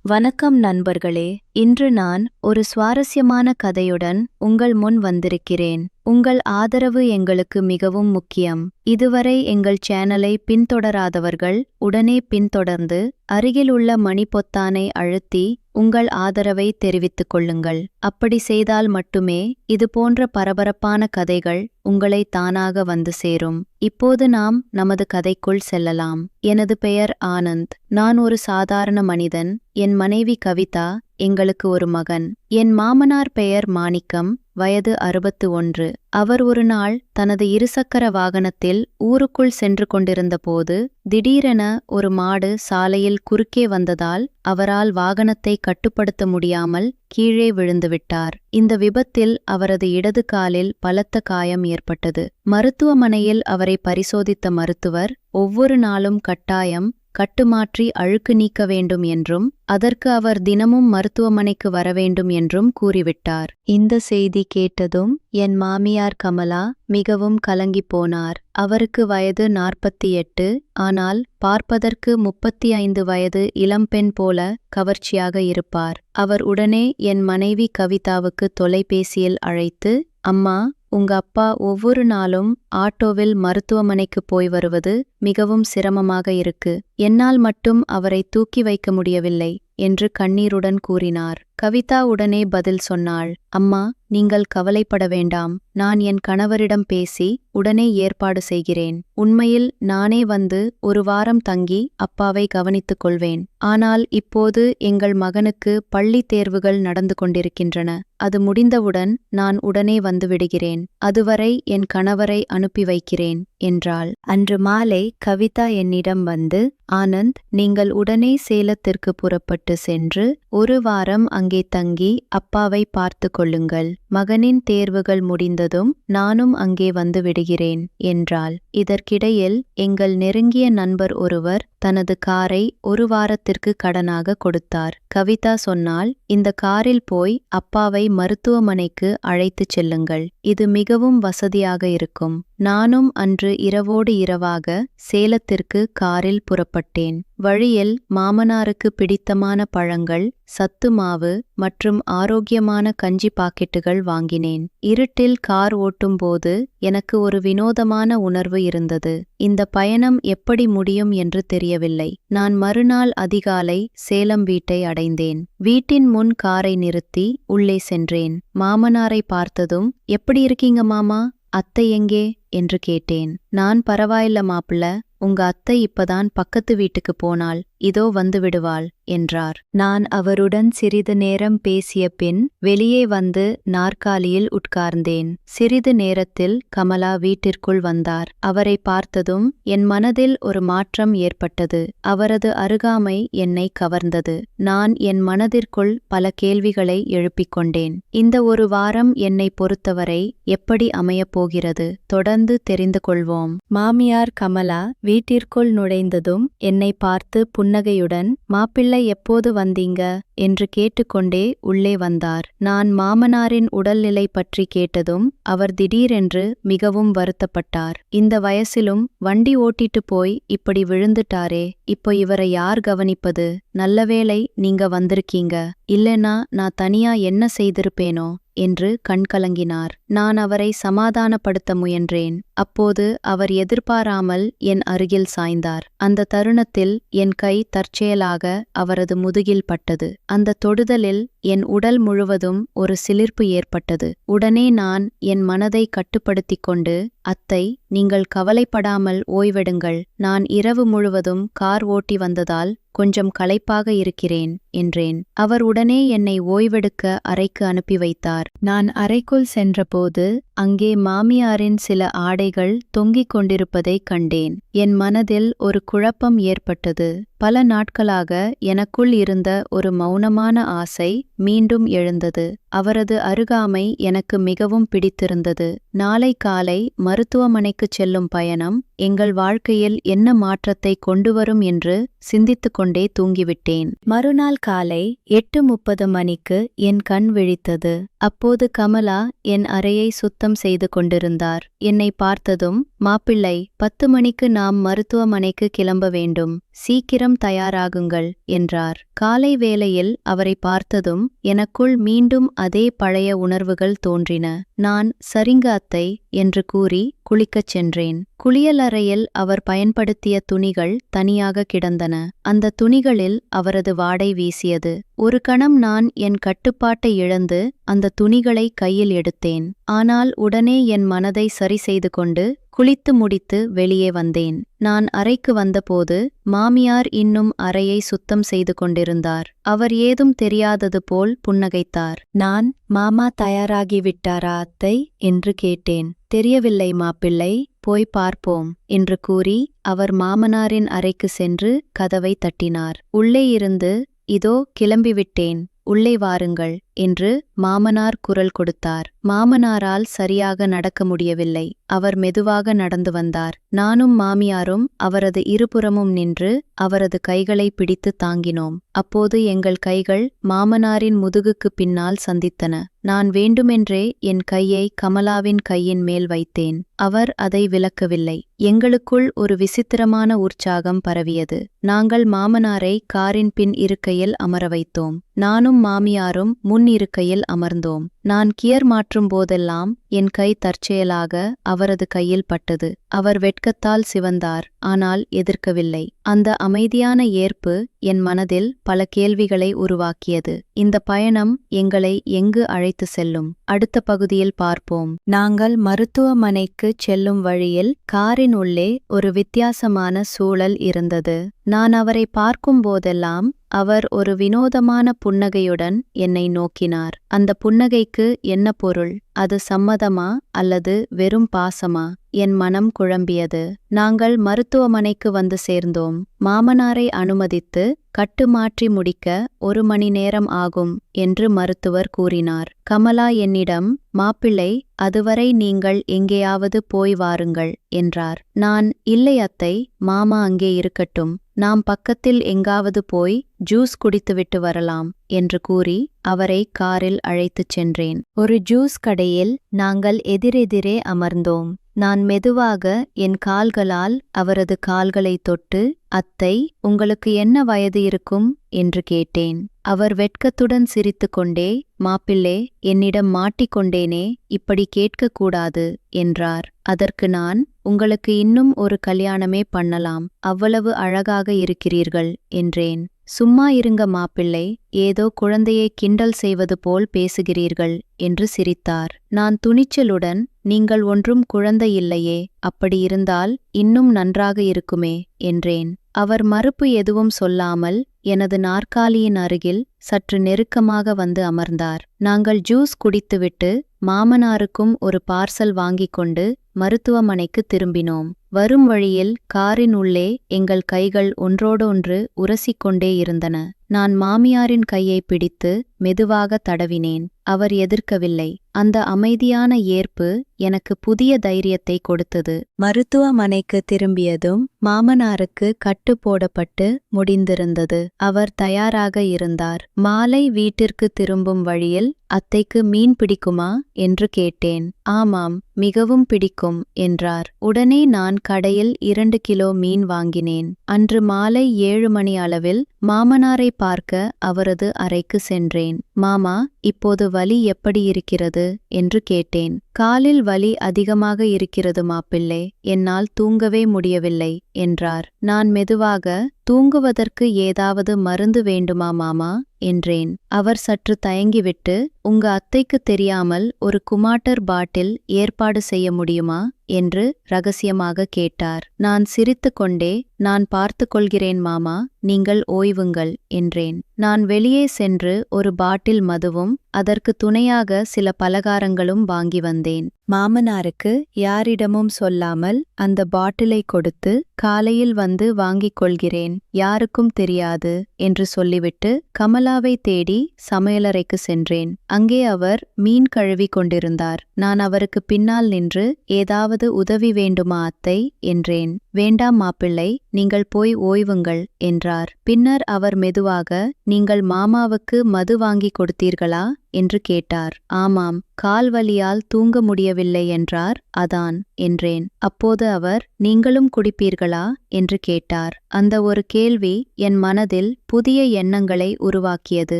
வணக்கம் நண்பர்களே, இன்று நான் ஒரு சுவாரஸ்யமான கதையுடன் உங்கள் முன் வந்திருக்கிறேன். உங்கள் ஆதரவு எங்களுக்கு மிகவும் முக்கியம். இதுவரை எங்கள் சேனலை பின்தொடராதவர்கள் உடனே பின்தொடர்ந்து அருகிலுள்ள மணி பொத்தானை அழுத்தி உங்கள் ஆதரவை தெரிவித்துக் கொள்ளுங்கள். அப்படி செய்தால் மட்டுமே இதுபோன்ற பரபரப்பான கதைகள் உங்களை தானாக வந்து சேரும். இப்போது நாம் நமது கதைக்குள் செல்லலாம். எனது பெயர் ஆனந்த். நான் ஒரு சாதாரண மனிதன். என் மனைவி கவிதா, எங்களுக்கு ஒரு மகன். என் மாமனார் பெயர் மாணிக்கம், வயது 61. அவர் ஒரு நாள் தனது இருசக்கர வாகனத்தில் ஊருக்குள் சென்று கொண்டிருந்தபோது திடீரென ஒரு மாடு சாலையில் குறுக்கே வந்ததால் அவரால் வாகனத்தை கட்டுப்படுத்த முடியாமல் கீழே விழுந்துவிட்டார். இந்த விபத்தில் அவரது இடது காலில் பலத்த காயம் ஏற்பட்டது. மருத்துவமனையில் அவரை பரிசோதித்த மருத்துவர் ஒவ்வொரு நாளும் கட்டாயம் கட்டுமாற்றி அழுக்கு நீக்க வேண்டும் என்றும் அதற்கு அவர் தினமும் மருத்துவமனைக்கு வரவேண்டும் என்றும் கூறிவிட்டார். இந்த செய்தி கேட்டதும் என் மாமியார் கமலா மிகவும் கலங்கிப் போனார். அவருக்கு வயது 48, ஆனால் பார்ப்பதற்கு 35 வயது இளம்பெண் போல கவர்ச்சியாக இருப்பார். அவர் உடனே என் மனைவி கவிதாவுக்கு தொலைபேசியில் அழைத்து, அம்மா, உங்க அப்பா ஒவ்வொரு நாளும் ஆட்டோவில் மருத்துவமனைக்கு போய் வருவது மிகவும் சிரமமாக இருக்கு. என்னால் மட்டும் அவரை தூக்கி வைக்க முடியவில்லை என்று கண்ணீருடன் கூறினார். கவிதா உடனே பதில் சொன்னாள். அம்மா, நீங்கள் கவலைப்பட வேண்டாம். நான் என் கணவரிடம் பேசி உடனே ஏற்பாடு செய்கிறேன். உண்மையில் நானே வந்து ஒரு வாரம் தங்கி அப்பாவை கவனித்துக் கொள்வேன். ஆனால் இப்போது எங்கள் மகனுக்கு பள்ளி தேர்வுகள் நடந்து கொண்டிருக்கின்றன. அது முடிந்தவுடன் நான் உடனே வந்து விடுகிறேன். அதுவரை என் கணவரை அனுப்பி வைக்கிறேன் என்றாள். அன்று மாலை கவிதா என்னிடம் வந்து, ஆனந்த், நீங்கள் உடனே சேலத்திற்கு புறப்பட்டு சென்று ஒரு வாரம் அங்கே தங்கி அப்பாவை பார்த்து கொள்ளுங்கள். மகனின் தேர்வுகள் முடிந்ததும் நானும் அங்கே வந்து விடுகிறேன் என்றாள். இதற்கிடையில் எங்கள் நெருங்கிய நண்பர் ஒருவர் தனது காரை ஒரு வாரத்திற்கு கடனாக கொடுத்தார். கவிதா சொன்னால், இந்த காரில் போய் அப்பாவை மருத்துவமனைக்கு அழைத்துச் செல்லுங்கள். இது மிகவும் வசதியாக இருக்கும். நானும் அன்று இரவோடு இரவாக சேலத்திற்கு காரில் புறப்பட்டேன். வழியில் மாமனாருக்கு பிடித்தமான பழங்கள், சத்து மாவு மற்றும் ஆரோக்கியமான கஞ்சி பாக்கெட்டுகள் வாங்கினேன். இருட்டில் கார் ஓட்டும்போது எனக்கு ஒரு வினோதமான உணர்வு இருந்தது. இந்த பயணம் எப்படி முடியும் என்று தெரியவில்லை. நான் மறுநாள் அதிகாலை சேலம் வீட்டை அடைந்தேன். வீட்டின் முன் காரை நிறுத்தி உள்ளே சென்றேன். மாமனாரை பார்த்ததும், எப்படி இருக்கீங்க மாமா, அத்தை எங்கே என்று கேட்டேன். நான் பரவாயில்ல மாப்பிள்ள, உங்க அத்தை இப்பதான் பக்கத்து வீட்டுக்கு போனாள், இதோ வந்து விடுவாள் என்றார். நான் அவருடன் சிறிது நேரம் பேசிய பின் வெளியே வந்து நாற்காலியில் உட்கார்ந்தேன். சிறிது நேரத்தில் கமலா வீட்டிற்குள் வந்தார். அவரை பார்த்ததும் என் மனதில் ஒரு மாற்றம் ஏற்பட்டது. அவரது அருகாமை என்னை கவர்ந்தது. நான் என் மனதிற்குள் பல கேள்விகளை எழுப்பிக் கொண்டேன். இந்த ஒரு வாரம் என்னை பொறுத்தவரை எப்படி அமையப் போகிறது? தொடர்ந்து தெரிந்து கொள்வோம். மாமியார் கமலா வீட்டிற்குள் நுழைந்ததும் என்னை பார்த்து புன்னகையுடன், மாப்பிள்ளை எப்போது வந்தீங்க என்று கேட்டுக்கொண்டே உள்ளே வந்தார். நான் மாமனாரின் உடல்நிலை பற்றி கேட்டதும் அவர் திடீரென்று மிகவும் வருத்தப்பட்டார். இந்த வயசிலும் வண்டி ஓட்டிட்டு போய் இப்படி விழுந்துட்டாரே, இப்போ இவரை யார் கவனிப்பது? நல்லவேளை நீங்க வந்திருக்கீங்க, இல்லைன்னா நான் தனியா என்ன செய்திருப்பேனோ என்று கண்கலங்கினார். நான் அவரை சமாதானப்படுத்த முயன்றேன். அப்போது அவர் எதிர்பாராமல் என் அருகில் சாய்ந்தார். அந்த தருணத்தில் என் கை தற்செயலாக அவரது முதுகில் பட்டது. அந்த தொடுதலில் என் உடல் முழுவதும் ஒரு சிலிர்ப்பு ஏற்பட்டது. உடனே நான் என் மனதை கட்டுப்படுத்திக் கொண்டு, அத்தை, நீங்கள் கவலைப்படாமல் ஓய்வெடுங்கள். நான் இரவு முழுவதும் கார் ஓட்டி வந்ததால் கொஞ்சம் களைப்பாக இருக்கிறேன் என்றேன். அவர் உடனே என்னை ஓய்வெடுக்க அறைக்கு அனுப்பி வைத்தார். நான் அறைக்குள் சென்றபோது அங்கே மாமியாரின் சில ஆடைகள் தொங்கிக் கொண்டிருப்பதைக் கண்டேன். என் மனதில் ஒரு குழப்பம் ஏற்பட்டது. பல நாட்களாக எனக்குள் இருந்த ஒரு மௌனமான ஆசை மீண்டும் எழுந்தது. அவரது அருகாமை எனக்கு மிகவும் பிடித்திருந்தது. நாளை காலை மருத்துவமனைக்குச் செல்லும் பயணம் எங்கள் வாழ்க்கையில் என்ன மாற்றத்தை கொண்டுவரும் என்று சிந்தித்துக் கொண்டே தூங்கிவிட்டேன். மறுநாள் காலை 8:30 மணிக்கு என் கண் விழித்தது. அப்போது கமலா என் அறையை சுத்தம் செய்து கொண்டிருந்தார். என்னை பார்த்ததும், மாப்பிள்ளை, 10 மணிக்கு நாம் மருத்துவமனைக்கு கிளம்ப வேண்டும், சீக்கிரம் தயாராகுங்கள் என்றார். காலை வேளையில் அவரை பார்த்ததும் எனக்குள் மீண்டும் அதே பழைய உணர்வுகள் தோன்றின. நான் சரிங்க அத்தை என்று கூறி குளிக்கச் சென்றேன். குளியலறையில் அவர் பயன்படுத்திய துணிகள் தனியாக கிடந்தன. அந்த துணிகளில் அவரது வாடை வீசியது. ஒரு கணம் நான் என் கட்டுப்பாட்டை இழந்து அந்த துணிகளை கையில் எடுத்தேன். ஆனால் உடனே என் மனதை சரி செய்து கொண்டு குளித்து முடித்து வெளியே வந்தேன். நான் அறைக்கு வந்தபோது மாமியார் இன்னும் அறையை சுத்தம் செய்து கொண்டிருந்தார். அவர் ஏதும் தெரியாதது போல் புன்னகைத்தார். நான், மாமா தயாராகிவிட்டாரா அத்தை என்று கேட்டேன். தெரியவில்லை மாப்பிள்ளை, போய் பார்ப்போம் என்று கூறி அவர் மாமனாரின் அறைக்கு சென்று கதவை தட்டினார். உள்ளே இருந்து, இதோ கிளம்பிவிட்டேன், உள்ளே வாருங்கள் என்று மாமனார் குரல் கொடுத்தார். மாமனாரால் சரியாக நடக்க முடியவில்லை. அவர் மெதுவாக நடந்து வந்தார். நானும் மாமியாரும் அவரது இருபுறமும் நின்று அவரது கைகளை பிடித்து தாங்கினோம். அப்போது எங்கள் கைகள் மாமனாரின் முதுகுக்கு பின்னால் சந்தித்தன. நான் வேண்டுமென்றே என் கையை கமலாவின் கையின் மேல் வைத்தேன். அவர் அதை விலக்கவில்லை. எங்களுக்குள் ஒரு விசித்திரமான உற்சாகம் பரவியது. நாங்கள் மாமனாரை காரின் பின் இருக்கையில் அமர வைத்தோம். நானும் மாமியாரும் முன் இருக்கையில் அமர்ந்தோம். நான் கியர் மாற்றும் போதெல்லாம் என் கை தற்செயலாக அவரது கையில் பட்டது. அவர் வெட்கத்தால் சிவந்தார், ஆனால் எதிர்க்கவில்லை. அந்த அமைதியான ஏற்பு என் மனதில் பல கேள்விகளை உருவாக்கியது. இந்த பயணம் எங்களை எங்கு அழைத்து செல்லும்? அடுத்த பகுதியில் பார்ப்போம். நாங்கள் மருத்துவமனைக்கு செல்லும் வழியில் காரின் உள்ளே ஒரு வித்தியாசமான சூழல் இருந்தது. நான் அவரை பார்க்கும் போதெல்லாம் அவர் ஒரு வினோதமான புன்னகையுடன் என்னை நோக்கினார். அந்த புன்னகைக்கு என்ன பொருள்? அது சம்மதமா அல்லது வெறும் பாசமா? என் மனம் குழம்பியது. நாங்கள் மருத்துவமனைக்கு வந்து சேர்ந்தோம். மாமனாரை அனுமதித்து கட்டு மாற்றி முடிக்க 1 மணி நேரம் ஆகும் என்று மருத்துவர் கூறினார். கமலா என்னிடம், மாப்பிள்ளை, அதுவரை நீங்கள் எங்கேயாவது போய் வாருங்கள் என்றார். நான், இல்லை அத்தை, மாமா அங்கே இருக்கட்டும், நாம் பக்கத்தில் எங்காவது போய் ஜூஸ் குடித்துவிட்டு வரலாம் என்று கூறி அவரை காரில் அழைத்துச் சென்றேன். ஒரு ஜூஸ் கடையில் நாங்கள் எதிரெதிரே அமர்ந்தோம். நான் மெதுவாக என் கால்களால் அவரது கால்களை தொட்டு, அத்தை, உங்களுக்கு என்ன வயது இருக்கும் என்று கேட்டேன். அவர் வெட்கத்துடன் சிரித்துக்கொண்டே, மாப்பிள்ளே, என்னிடம் மாட்டிக்கொண்டேனே, இப்படி கேட்கக்கூடாது என்றார். அதற்கு நான், உங்களுக்கு இன்னும் ஒரு கல்யாணமே பண்ணலாம், அவ்வளவு அழகாக இருக்கிறீர்கள் என்றேன். சும்மா இருங்க மாப்பிள்ளை, ஏதோ குழந்தையை கிண்டல் செய்வது போல் பேசுகிறீர்கள் என்று சிரித்தார். நான் துணிச்சலுடன், நீங்கள் ஒன்றும் குழந்தையில்லையே, அப்படியிருந்தால் இன்னும் நன்றாக இருக்குமே என்றேன். அவர் மறுப்பு எதுவும் சொல்லாமல் எனது நாற்காலியின் அருகில் சற்று நெருக்கமாக வந்து அமர்ந்தார். நாங்கள் ஜூஸ் குடித்துவிட்டு மாமனாருக்கும் ஒரு பார்சல் வாங்கிக் கொண்டு மருத்துவமனைக்கு திரும்பினோம். வரும் வழியில் காரின் உள்ளே எங்கள் கைகள் ஒன்றோடொன்று உரசிக்கொண்டே இருந்தன. நான் மாமியாரின் கையை பிடித்து மெதுவாக தடவினேன். அவர் எதிர்க்கவில்லை. அந்த அமைதியான ஏற்பு எனக்கு புதிய தைரியத்தை கொடுத்தது. மருத்துவமனைக்கு திரும்பியதும் மாமனாருக்கு கட்டு போடப்பட்டு முடிந்திருந்தது. அவர் தயாராக இருந்தார். மாலை வீட்டிற்கு திரும்பும் வழியில், அத்தைக்கு மீன் பிடிக்குமா என்று கேட்டேன். ஆமாம், மிகவும் பிடிக்கும் என்றார். உடனே நான் கடையில் 2 கிலோ மீன் வாங்கினேன். அன்று மாலை 7 மணி அளவில் மாமனாரை பார்க்க அவரது அறைக்கு சென்றேன். மாமா, இப்போது வலி எப்படி இருக்கிறது என்று கேட்டேன். காலில் வலி அதிகமாக இருக்கிறது மாப்பிள்ளை, என்னால் தூங்கவே முடியவில்லை என்றார். நான் மெதுவாக, தூங்குவதற்கு ஏதாவது மருந்து வேண்டுமா மாமா என்றேன். அவர் சற்று தயங்கிவிட்டு, உங்க அத்தைக்கு தெரியாமல் ஒரு குமாட்டர் பாட்டில் ஏற்பாடு செய்ய முடியுமா என்று ரகசியமாக கேட்டார். நான் சிரித்துக்கொண்டே, நான் பார்த்து கொள்கிறேன் மாமா, நீங்கள் ஓய்வுங்கள் என்றேன். நான் வெளியே சென்று ஒரு பாட்டில் மதுவும் அதற்கு துணையாக சில பலகாரங்களும் வாங்கி வந்தேன். மாமனாருக்கு யாரிடமும் சொல்லாமல் அந்த பாட்டிலை கொடுத்து காலையில் வந்து வாங்கிக் கொள்கிறேன், யாருக்கும் தெரியாது என்று சொல்லிவிட்டு கமலாவை தேடி சமையலறைக்கு சென்றேன். அங்கே அவர் மீன் கழுவி கொண்டிருந்தார். நான் அவருக்கு பின்னால் நின்று ஏதாவது உதவி வேண்டுமா அத்தை என்றேன். வேண்டாம் மாப்பிள்ளை, நீங்கள் போய் ஓய்வுங்கள் என்றார். பின்னர் அவர் மெதுவாக, நீங்கள் மாமாவுக்கு மது வாங்கி கொடுத்தீர்களா என்று கேட்டார். ஆமாம், கால் வலியால் தூங்க முடியவில்லை என்றார், அதான் என்றேன். அப்போது அவர், நீங்களும் குடிப்பீர்களா என்று கேட்டார். அந்த ஒரு கேள்வி என் மனதில் புதிய எண்ணங்களை உருவாக்கியது.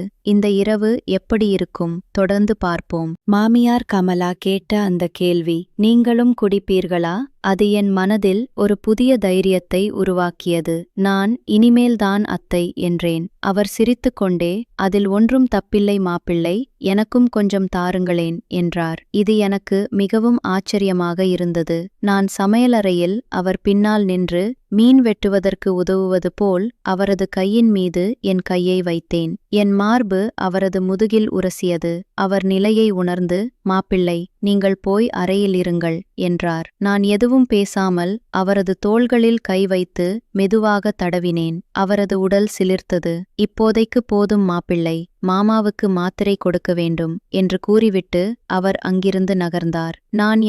இந்த இரவு எப்படி இருக்கும்? தொடர்ந்து பார்ப்போம். மாமியார் கமலா கேட்ட அந்த கேள்வி, நீங்களும் குடிப்பீர்களா? அது என் மனதில் ஒரு புதிய தைரியத்தை உருவாக்கியது. நான், இனிமேல்தான் அத்தை என்றேன். அவர் சிரித்துக்கொண்டே, அதில் ஒன்றும் தப்பில்லை மாப்பிள்ளை, எனக்கும் கொஞ்சம் தாருங்களேன் என்றார். இது எனக்கு மிகவும் ஆச்சரியமாக இருந்தது. நான் சமையலறையில் அவர் பின்னால் நின்று மீன் வெட்டுவதற்கு உதவுவது போல் அவரது கையின் மீது என் கையை வைத்தேன். என் மார்பு அவரது முதுகில் உரசியது. அவர் நிலையை உணர்ந்து, மாப்பிள்ளை, நீங்கள் போய் அறையில் இருங்கள் என்றார். நான் எதுவும் பேசாமல் அவரது தோள்களில் கை வைத்து மெதுவாக தடவினேன். அவரது உடல் சிலிர்த்தது. இப்போதைக்கு போதும் மாப்பிள்ளை, மாமாவுக்கு மாத்திரை கொடுக்க வேண்டும் என்று கூறிவிட்டு அவர் அங்கிருந்து நகர்ந்தார். நான்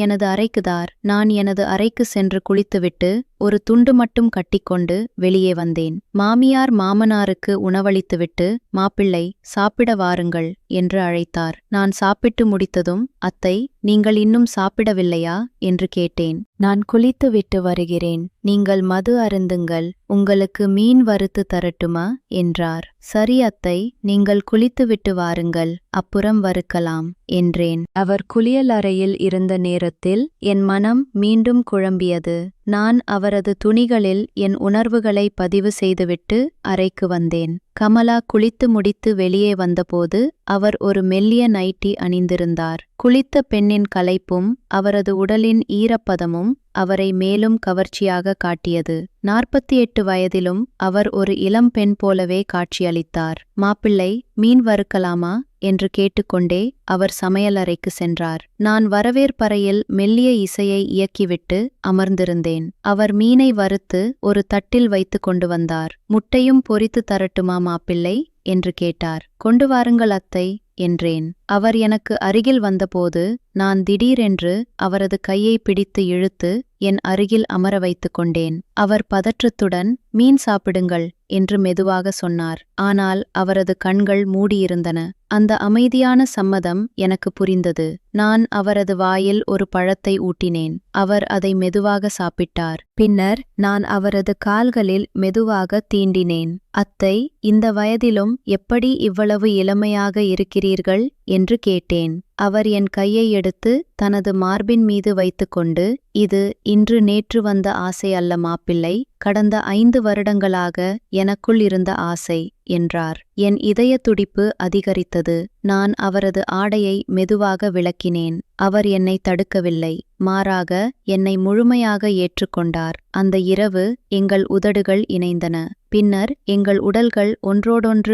எனது அறைக்கு சென்று குளித்துவிட்டு ஒரு துண்டு மட்டும் கட்டிக்கொண்டு வெளியே வந்தேன். மாமியார் மாமனாருக்கு உணவளித்துவிட்டு, மாப்பிள்ளை, சாப்பிட வாருங்கள் என்று அழைத்தார். நான் சாப்பிட்டு முடித்ததும், அத்தை, நீங்கள் இன்னும் சாப்பிடவில்லையா என்று கேட்டேன். நான் குளித்துவிட்டு வருகிறேன், நீங்கள் மது அருந்துங்கள், உங்களுக்கு மீன் வறுத்து தரட்டுமா என்றார். சரி அத்தை, நீங்கள் குளித்துவிட்டு வாருங்கள், அப்புறம் வறுக்கலாம் என்றேன். அவர் குளியல் அறையில் இருந்த நேரத்தில் என் மனம் மீண்டும் குழம்பியது. நான் அவரது துணிகளில் என் உணர்வுகளை பதிவு செய்துவிட்டு அறைக்கு வந்தேன். கமலா குளித்து முடித்து வெளியே வந்தபோது அவர் ஒரு மெல்லிய நைட்டி அணிந்திருந்தார். குளித்த பெண்ணின் களைப்பும் அவரது உடலின் ஈரப்பதமும் அவரை மேலும் கவர்ச்சியாக காட்டியது. 48 வயதிலும் அவர் ஒரு இளம் பெண் போலவே காட்சியளித்தார். மாப்பிள்ளை, மீன் வறுக்கலாமா என்று கேட்டுக்கொண்டே அவர் சமையலறைக்கு சென்றார். நான் வரவேற்பறையில் மெல்லிய இசையை இயக்கிவிட்டு அமர்ந்திருந்தேன். அவர் மீனை வறுத்து ஒரு தட்டில் வைத்து கொண்டு வந்தார். முட்டையும் பொரித்து தரட்டுமா மாப்பிள்ளை என்று கேட்டார். கொண்டு வாருங்கள் அத்தை என்றேன். அவர் எனக்கு அருகில் வந்தபோது நான் திடீரென்று அவரது கையை பிடித்து இழுத்து என் அருகில் அமர வைத்துக் கொண்டேன். அவர் பதற்றத்துடன், மீன் சாப்பிடுங்கள் என்று மெதுவாக சொன்னார். ஆனால் அவரது கண்கள் மூடியிருந்தன. அந்த அமைதியான சம்மதம் எனக்கு புரிந்தது. நான் அவரது வாயில் ஒரு பழத்தை ஊட்டினேன். அவர் அதை மெதுவாக சாப்பிட்டார். பின்னர் நான் அவரது கால்களில் மெதுவாக தீண்டினேன். அத்தை, இந்த வயதிலும் எப்படி இவ்வளவு இளமையாக இருக்கிறீர்கள் என்று கேட்டேன். அவர் என் கையை எடுத்து தனது மார்பின் மீது வைத்துக்கொண்டு, இது இன்று நேற்று வந்த ஆசை அல்ல மாப்பிள்ளை, கடந்த 5 வருடங்களாக எனக்குள் இருந்த ஆசை என்றார். என் இதய துடிப்பு அதிகரித்தது. நான் அவரது ஆடையை மெதுவாக விலக்கினேன். அவர் என்னை தடுக்கவில்லை. மாறாக என்னை முழுமையாக ஏற்றுக்கொண்டார். அந்த இரவு எங்கள் உதடுகள் இணைந்தன. பின்னர் எங்கள் உடல்கள் ஒன்றோடொன்று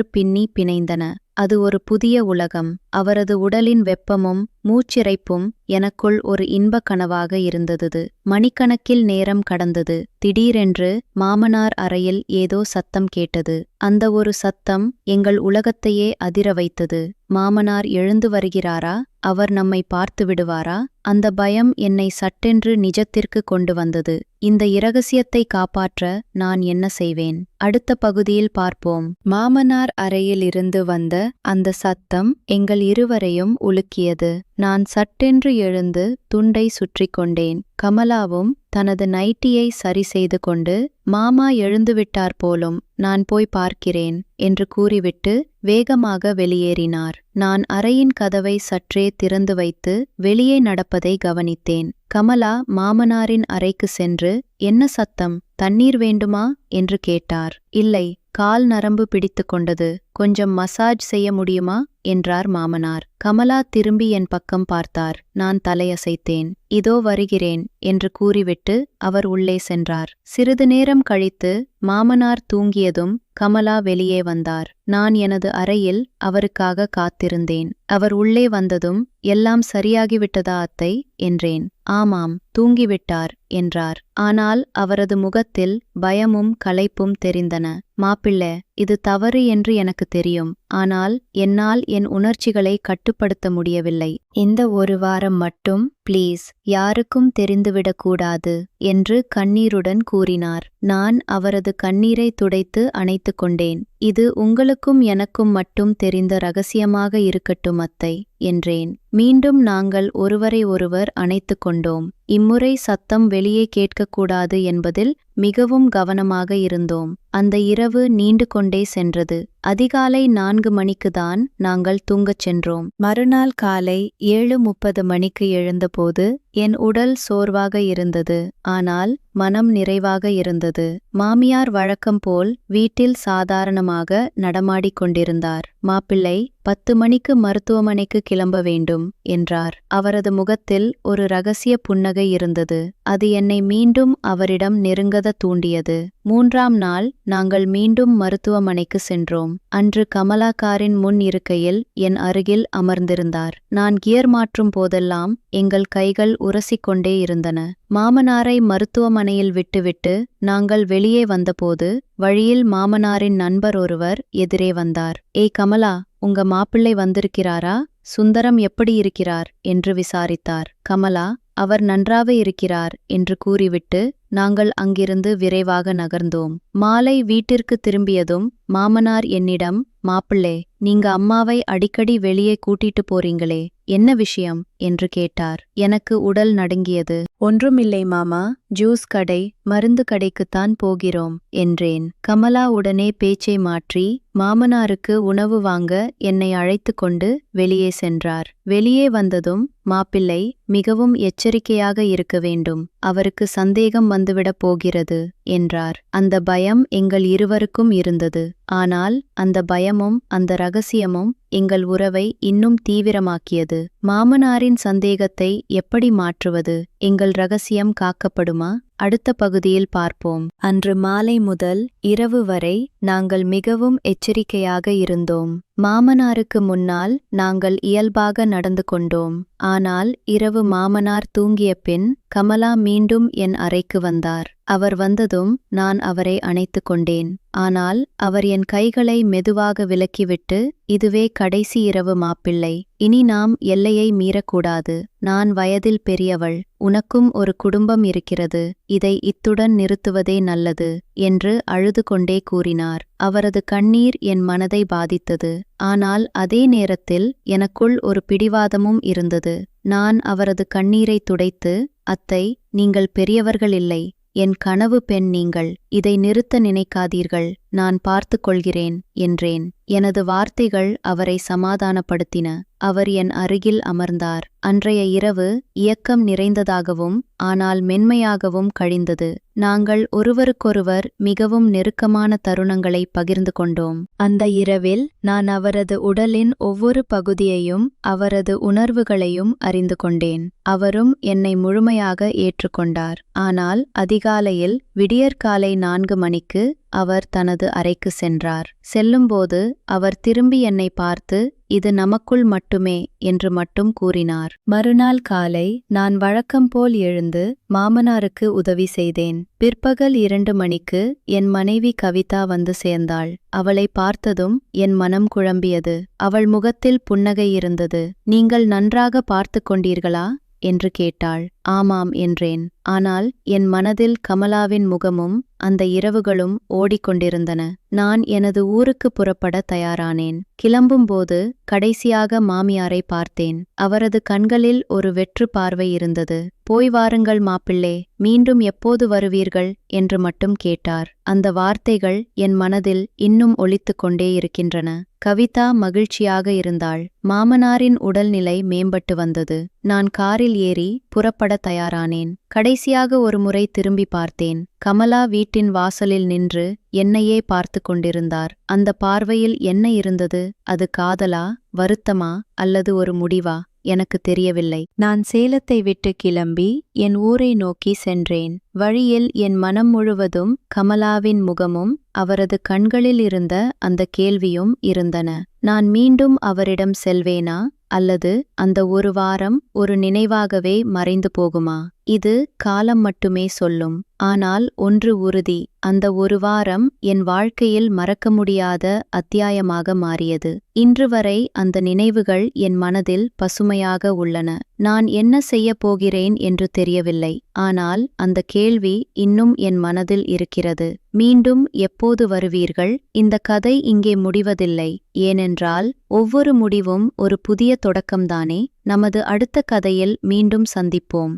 பிணைந்தன. அது ஒரு புதிய உலகம். அவரது உடலின் வெப்பமும் மூச்சிறைப்பும் எனக்குள் ஒரு இன்பக் கனவாக இருந்தது. மணிக்கணக்கில் நேரம் கடந்தது. திடீரென்று மாமனார் அறையில் ஏதோ சத்தம் கேட்டது. அந்த ஒரு சத்தம் எங்கள் உலகத்தையே அதிர வைத்தது. மாமனார் எழுந்து வருகிறாரா? அவர் நம்மை பார்த்து விடுவாரா? அந்த பயம் என்னை சட்டென்று நிஜத்திற்கு கொண்டு வந்தது. இந்த இரகசியத்தை காப்பாற்ற நான் என்ன செய்வேன்? அடுத்த பகுதியில் பார்ப்போம். மாமனார் அறையில் இருந்து வந்த அந்த சத்தம் எங்கள் இருவரையும் உலுக்கியது. நான் சட்டென்று எழுந்து துண்டை சுற்றி கொண்டேன். கமலாவும் தனது நைட்டியை சரி செய்து கொண்டு, மாமா எழுந்துவிட்டார் போலும், நான் போய் பார்க்கிறேன் என்று கூறிவிட்டு வேகமாக வெளியேறினார். நான் அறையின் கதவை சற்றே திறந்து வைத்து வெளியே நடப்பதை கவனித்தேன். கமலா மாமனாரின் அறைக்கு சென்று, என்ன சத்தம்? தண்ணீர் வேண்டுமா என்று கேட்டார். இல்லை, கால் நரம்பு பிடித்து கொண்டது, கொஞ்சம் மசாஜ் செய்ய முடியுமா என்றார் மாமனார். கமலா திரும்பி என் பக்கம் பார்த்தார். நான் தலையசைத்தேன். இதோ வருகிறேன் என்று கூறிவிட்டு அவர் உள்ளே சென்றார். சிறிது நேரம் கழித்து மாமனார் தூங்கியதும் கமலா வெளியே வந்தார். நான் எனது அறையில் அவருக்காக காத்திருந்தேன். அவர் உள்ளே வந்ததும், எல்லாம் சரியாகிவிட்டதா அத்தை என்றேன். ஆமாம், தூங்கிவிட்டார் என்றார். ஆனால் அவரது முகத்தில் பயமும் களைப்பும் தெரிந்தன. மாப்பிள்ளை, இது தவறு என்று எனக்கு தெரியும். ஆனால் என்னால் என் உணர்ச்சிகளை கட்டுப்படுத்த முடியவில்லை. இந்த ஒரு வாரம் மட்டும் ப்ளீஸ் யாருக்கும் தெரிந்துவிடக்கூடாது என்று கண்ணீருடன் கூறினார். நான் அவரது கண்ணீரை துடைத்து அணைத்து கொண்டேன். இது உங்களுக்கும் எனக்கும் மட்டும் தெரிந்த ரகசியமாக இருக்கட்டும் அத்தை என்றேன். மீண்டும் நாங்கள் ஒருவரை ஒருவர் அணைத்து கொண்டோம். இம்முறை சத்தம் வெளியே கேட்கக்கூடாது என்பதில் மிகவும் கவனமாக இருந்தோம். அந்த இரவு நீண்டு கொண்டே சென்றது. அதிகாலை 4 மணிக்குதான் நாங்கள் தூங்கச் சென்றோம். மறுநாள் காலை 7:30 மணிக்கு எழுந்தபோது என் உடல் சோர்வாக இருந்தது. ஆனால் மனம் நிறைவாக இருந்தது. மாமியார் வழக்கம் போல் வீட்டில் சாதாரணமாக நடமாடிக் கொண்டிருந்தார். மாப்பிள்ளை, 10 மணிக்கு மருத்துவமனைக்கு கிளம்ப வேண்டும் என்றார். அவரது முகத்தில் ஒரு ரகசிய புன்னகை இருந்தது. அது என்னை மீண்டும் அவரிடம் நெருங்கத தூண்டியது. 3ஆம் நாள் நாங்கள் மீண்டும் மருத்துவமனைக்கு சென்றோம். அன்று கமலா காரின் முன் இருக்கையில் என் அருகில் அமர்ந்திருந்தார். நான் கியர் மாற்றும் போதெல்லாம் எங்கள் கைகள் உரசிக்கொண்டே இருந்தன. மாமனாரை மருத்துவமனையில் விட்டுவிட்டு நாங்கள் வெளியே வந்தபோது வழியில் மாமனாரின் நண்பர் ஒருவர் எதிரே வந்தார். ஏய் கமலா, உங்க மாப்பிள்ளை வந்திருக்கிறாரா? சுந்தரம் எப்படி இருக்கிறார் என்று விசாரித்தார். கமலா, அவர் நன்றாக இருக்கிறார் என்று கூறிவிட்டு நாங்கள் அங்கிருந்து விரைவாக நகர்ந்தோம். மாலை வீட்டிற்கு திரும்பியதும் மாமனார் என்னிடம், மாப்பிள்ளை, நீங்க அம்மாவை அடிக்கடி வெளியே கூட்டிட்டு போறீங்களே, என்ன விஷயம் என்று கேட்டார். எனக்கு உடல் நடுங்கியது. ஒன்றுமில்லை மாமா, ஜூஸ் கடை, மருந்து கடைக்குத்தான் போகிறோம் என்றேன். கமலா உடனே பேச்சை மாற்றி மாமனாருக்கு உணவு வாங்க என்னை அழைத்து கொண்டு வெளியே சென்றார். வெளியே வந்ததும், மாப்பிள்ளை, மிகவும் எச்சரிக்கையாக இருக்க வேண்டும். அவருக்கு சந்தேகம் வந்துவிடப் போகிறது என்றார். அந்த பயம் எங்கள் இருவருக்கும் இருந்தது. ஆனால் அந்த பயமும் அந்த ரகசியமும் எங்கள் உறவை இன்னும் தீவிரமாக்கியது. மாமனாரின் சந்தேகத்தை எப்படி மாற்றுவது? எங்கள் ரகசியம் காக்கப்படுமா? அடுத்த பகுதியில் பார்ப்போம். அன்று மாலை முதல் இரவு வரை நாங்கள் மிகவும் எச்சரிக்கையாக இருந்தோம். மாமனாருக்கு முன்னால் நாங்கள் இயல்பாக நடந்து கொண்டோம். ஆனால் இரவு மாமனார் தூங்கிய பின் கமலா மீண்டும் என் அறைக்கு வந்தார். அவர் வந்ததும் நான் அவரை அணைத்து கொண்டேன். ஆனால் அவர் என் கைகளை மெதுவாக விலக்கிவிட்டு, இதுவே கடைசி இரவு மாப்பிள்ளை. இனி நாம் எல்லையை மீறக்கூடாது. நான் வயதில் பெரியவள். உனக்கும் ஒரு குடும்பம் இருக்கிறது. இதை இத்துடன் நிறுத்துவதே நல்லது என்று அழுது கொண்டே கூறினார். அவரது கண்ணீர் என் மனதை பாதித்தது. ஆனால் அதே நேரத்தில் எனக்குள் ஒரு பிடிவாதமும் இருந்தது. நான் அவரது கண்ணீரை துடைத்து, அத்தை, நீங்கள் பெரியவர்கள் இல்லை. என் கனவு பெண் நீங்கள். இதை நிறுத்த நினைக்காதீர்கள். நான் பார்த்து கொள்கிறேன் என்றேன். எனது வார்த்தைகள் அவரை சமாதானப்படுத்தின. அவர் என் அருகில் அமர்ந்தார். அன்றைய இரவு இயக்கம் நிறைந்ததாகவும் ஆனால் மென்மையாகவும் கழிந்தது. நாங்கள் ஒருவருக்கொருவர் மிகவும் நெருக்கமான தருணங்களை பகிர்ந்து கொண்டோம். அந்த இரவில் நான் அவரது உடலின் ஒவ்வொரு பகுதியையும் அவரது உணர்வுகளையும் அறிந்து கொண்டேன். அவரும் என்னை முழுமையாக ஏற்றுக்கொண்டார். ஆனால் அதிகாலையில் விடியற்காலை 4 மணிக்கு அவர் தனது அறைக்கு சென்றார். செல்லும்போது அவர் திரும்பி என்னை பார்த்து, இது நமக்குள் மட்டுமே என்று மட்டும் கூறினார். மறுநாள் காலை நான் வழக்கம் போல் எழுந்து மாமனாருக்கு உதவி செய்தேன். பிற்பகல் 2 மணிக்கு என் மனைவி கவிதா வந்து சேர்ந்தாள். அவளை பார்த்ததும் என் மனம் குழம்பியது. அவள் முகத்தில் புன்னகை இருந்தது. நீங்கள் நன்றாக பார்த்து கொண்டீர்களா என்று கேட்டாள். ஆமாம் என்றேன். ஆனால் என் மனதில் கமலாவின் முகமும் அந்த இரவுகளும் ஓடிக்கொண்டிருந்தன. நான் எனது ஊருக்கு புறப்பட தயாரானேன். கிளம்பும்போது கடைசியாக மாமியாரை பார்த்தேன். அவரது கண்களில் ஒரு வெற்று பார்வை இருந்தது. போய் வாருங்கள் மாப்பிள்ளே, மீண்டும் எப்போது வருவீர்கள் என்று மட்டும் கேட்டார். அந்த வார்த்தைகள் என் மனதில் இன்னும் ஒலித்துக் கொண்டே இருக்கின்றன. கவிதா மகிழ்ச்சியாக இருந்தாள். மாமனாரின் உடல்நிலை மேம்பட்டு வந்தது. நான் காரில் ஏறி புறப்பட தயாரானேன். கடைசியாக ஒரு முறை திரும்பி பார்த்தேன். கமலா வீட்டின் வாசலில் நின்று என்னையே பார்த்து கொண்டிருந்தார். அந்த பார்வையில் என்ன இருந்தது? அது காதலா, வருத்தமா அல்லது ஒரு முடிவா? எனக்கு தெரியவில்லை. நான் சேலத்தை விட்டு கிளம்பி என் ஊரை நோக்கி சென்றேன். வழியில் என் மனம் முழுவதும் கமலாவின் முகமும் அவரது கண்களில் இருந்த அந்த கேள்வியும் இருந்தன. நான் மீண்டும் அவரிடம் செல்வேனா அல்லது அந்த ஒரு வாரம் ஒரு நினைவாகவே மறைந்து போகுமா? இது காலம் மட்டுமே சொல்லும். ஆனால் ஒன்று உறுதி, அந்த ஒரு வாரம் என் வாழ்க்கையில் மறக்க முடியாத அத்தியாயமாக மாறியது. இன்று வரை அந்த நினைவுகள் என் மனதில் பசுமையாக உள்ளன. நான் என்ன செய்யப் போகிறேன் என்று தெரியவில்லை. ஆனால் அந்த கேள்வி இன்னும் என் மனதில் இருக்கிறது. மீண்டும் எப்போது வருவீர்கள்? இந்த கதை இங்கே முடிவதில்லை. ஏனென்றால் ஒவ்வொரு முடிவும் ஒரு புதிய தொடக்கம்தானே. நமது அடுத்த கதையில் மீண்டும் சந்திப்போம்.